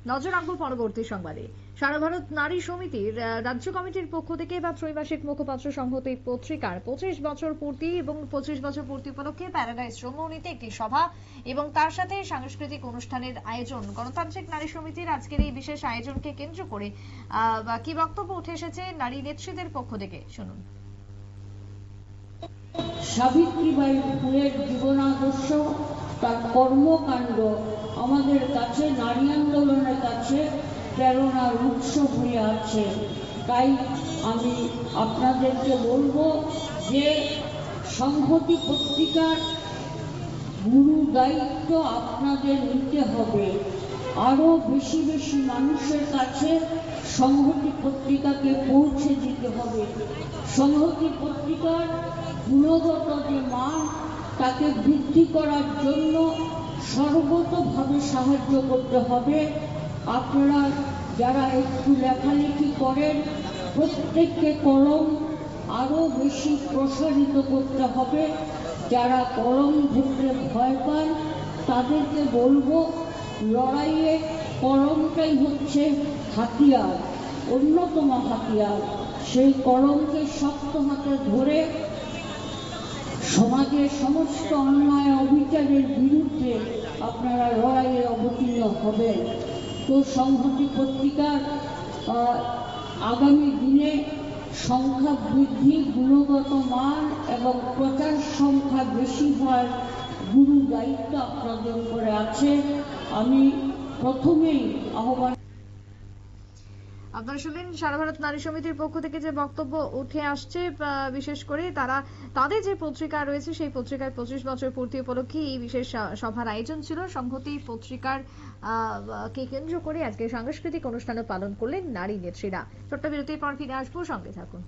নজর রাখবো পরবর্তী সংবাদে। সারা ভারত নারী সমিতির রাজ্য কমিটির পক্ষ থেকে বা ত্রৈমাসিক মুখপাত্র সংহতি পত্রিকার 25 বছর পূর্তি এবং 25 বছর পূর্তি উপলক্ষে প্যারাডাইস শ্রমণীতে একটি সভা এবং তার সাথে সাংস্কৃতিক অনুষ্ঠানের আয়োজন। গণতান্ত্রিক নারী সমিতির আজকের এই বিশেষ আয়োজনকে কেন্দ্র করে কি বক্তব্য উঠে এসেছে নারী নেত্রীদের পক্ষ থেকে, শুনুন। সাবিত্রীবাই ফুলের জীবনাদর্শ, তার কর্মকাণ্ড আমাদের কাছে নারী আন্দোলনের কাছে প্রেরণার উৎস হয়ে আছে। তাই আমি আপনাদেরকে বলবো যে সংহতি পত্রিকার গুরু দায়িত্ব আপনাদের নিতে হবে। আরো বেশি বেশি মানুষের কাছে সংহতি পত্রিকাকে পৌঁছে দিতে হবে। সংহতি পত্রিকার গুণগত যে মান তাকে বৃদ্ধি করার জন্য সর্বতোভাবে সাহায্য করতে হবে। আপনারা যারা একটু লেখালেখি করেন প্রত্যেককে কলম আরো বেশি প্রসারিত করতে হবে। যারা কলম ধরতে ভয় পান তাদেরকে বলবো লড়াইয়ে কলমটাই হচ্ছে হাতিয়ার, অন্যতম হাতিয়ার। সেই কলমকে শক্ত হাতে ধরে সমাজের সমস্ত অন্যায় অবিচারের বিরুদ্ধে আপনারা লড়াইয়ে অবতীর্ণ হবেন। তো সংহতি পত্রিকার আগামী দিনে সংখ্যা বৃদ্ধি, গুণগত মান এবং প্রচার সংখ্যা বেশি হওয়ার গুরু দায়িত্ব আপনাদের উপরে আছে। আমি প্রথমেই আহ্বান। আপনারা শুনলেন সারা ভারত নারী সমিতির পক্ষ থেকে যে বক্তব্য উঠে আসছে, বিশেষ করে তাদের যে পত্রিকা রয়েছে সেই পত্রিকার 25 বছর পূর্তি উপলক্ষে এই বিশেষ সভার আয়োজন ছিল। সংহতি পত্রিকার কে কেন্দ্র করে আজকে সাংস্কৃতিক অনুষ্ঠানও পালন করলেন নারী নেত্রীরা। ছোট্ট বিরতির পর ফিরে আসবো, সঙ্গে থাকুন।